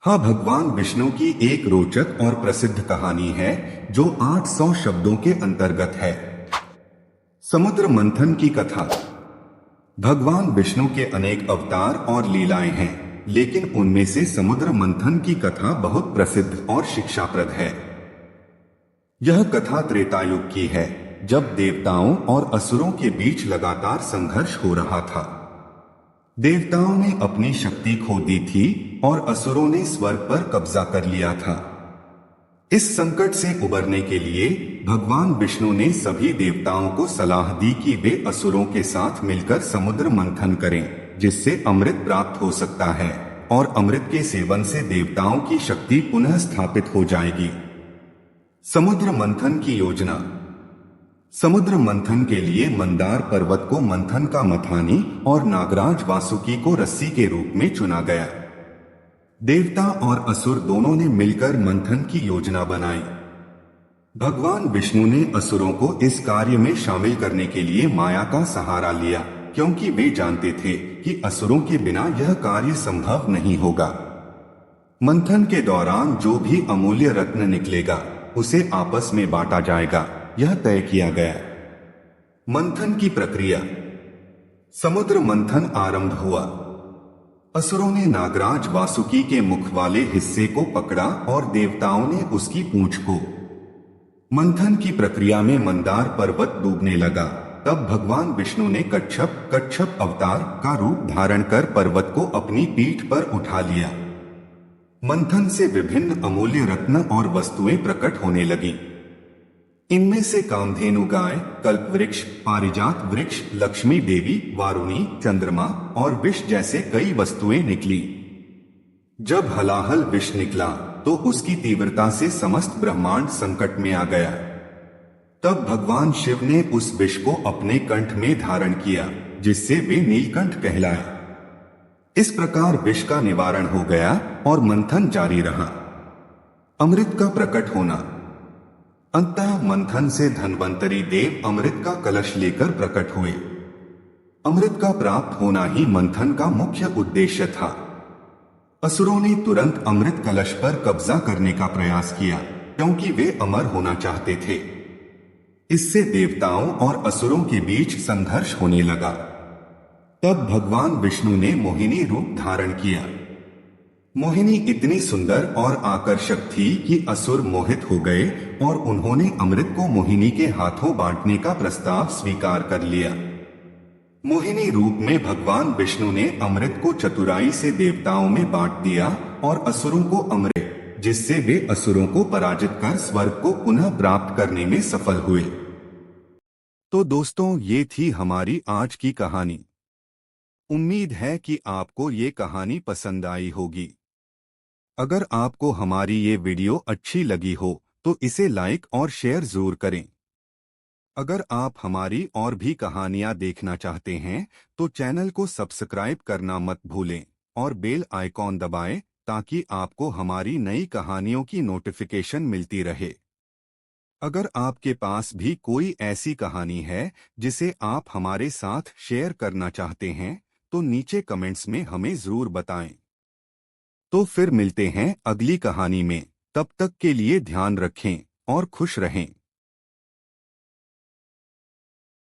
हाँ, भगवान विष्णु की एक रोचक और प्रसिद्ध कहानी है जो 800 शब्दों के अंतर्गत है। समुद्र मंथन की कथा। भगवान विष्णु के अनेक अवतार और लीलाएं हैं, लेकिन उनमें से समुद्र मंथन की कथा बहुत प्रसिद्ध और शिक्षाप्रद है। यह कथा त्रेतायुग की है, जब देवताओं और असुरों के बीच लगातार संघर्ष हो रहा था। देवताओं ने अपनी शक्ति खो दी थी और असुरों ने स्वर्ग पर कब्जा कर लिया था। इस संकट से उबरने के लिए भगवान विष्णु ने सभी देवताओं को सलाह दी कि वे असुरों के साथ मिलकर समुद्र मंथन करें, जिससे अमृत प्राप्त हो सकता है और अमृत के सेवन से देवताओं की शक्ति पुनः स्थापित हो जाएगी। समुद्र मंथन की योजना। समुद्र मंथन के लिए मंदार पर्वत को मंथन का मथानी और नागराज वासुकी को रस्सी के रूप में चुना गया। देवता और असुर दोनों ने मिलकर मंथन की योजना बनाई। भगवान विष्णु ने असुरों को इस कार्य में शामिल करने के लिए माया का सहारा लिया, क्योंकि वे जानते थे कि असुरों के बिना यह कार्य संभव नहीं होगा। मंथन के दौरान जो भी अमूल्य रत्न निकलेगा उसे आपस में बांटा जाएगा, यह तय किया गया। मंथन की प्रक्रिया। समुद्र मंथन आरंभ हुआ। असुरों ने नागराज वासुकी के मुख वाले हिस्से को पकड़ा और देवताओं ने उसकी पूंछ को। मंथन की प्रक्रिया में मंदार पर्वत डूबने लगा। तब भगवान विष्णु ने कच्छप अवतार का रूप धारण कर पर्वत को अपनी पीठ पर उठा लिया। मंथन से विभिन्न अमूल्य रत्न और वस्तुएं प्रकट होने लगी। इनमें से कामधेनु गाय, कल्पवृक्ष, पारिजात वृक्ष, लक्ष्मी देवी, वारुणी, चंद्रमा और विष जैसे कई वस्तुएं निकली। जब हलाहल विष निकला तो उसकी तीव्रता से समस्त ब्रह्मांड संकट में आ गया। तब भगवान शिव ने उस विष को अपने कंठ में धारण किया, जिससे वे नीलकंठ कहलाए। इस प्रकार विष का निवारण हो गया और मंथन जारी रहा। अमृत का प्रकट होना। अंतः मंथन से धन्वंतरी देव अमृत का कलश लेकर प्रकट हुए। अमृत का प्राप्त होना ही मंथन का मुख्य उद्देश्य था। असुरों ने तुरंत अमृत कलश पर कब्जा करने का प्रयास किया, क्योंकि वे अमर होना चाहते थे। इससे देवताओं और असुरों के बीच संघर्ष होने लगा। तब भगवान विष्णु ने मोहिनी रूप धारण किया। मोहिनी इतनी सुंदर और आकर्षक थी कि असुर मोहित हो गए और उन्होंने अमृत को मोहिनी के हाथों बांटने का प्रस्ताव स्वीकार कर लिया। मोहिनी रूप में भगवान विष्णु ने अमृत को चतुराई से देवताओं में बांट दिया और असुरों को अमृत, जिससे वे असुरों को पराजित कर स्वर्ग को पुनः प्राप्त करने में सफल हुए। तो दोस्तों, ये थी हमारी आज की कहानी। उम्मीद है कि आपको ये कहानी पसंद आई होगी। अगर आपको हमारी ये वीडियो अच्छी लगी हो तो इसे लाइक और शेयर जरूर करें। अगर आप हमारी और भी कहानियां देखना चाहते हैं तो चैनल को सब्सक्राइब करना मत भूलें और बेल आइकॉन दबाएं, ताकि आपको हमारी नई कहानियों की नोटिफिकेशन मिलती रहे। अगर आपके पास भी कोई ऐसी कहानी है जिसे आप हमारे साथ शेयर करना चाहते हैं तो नीचे कमेंट्स में हमें जरूर बताएं। तो फिर मिलते हैं अगली कहानी में। तब तक के लिए ध्यान रखें और खुश रहें।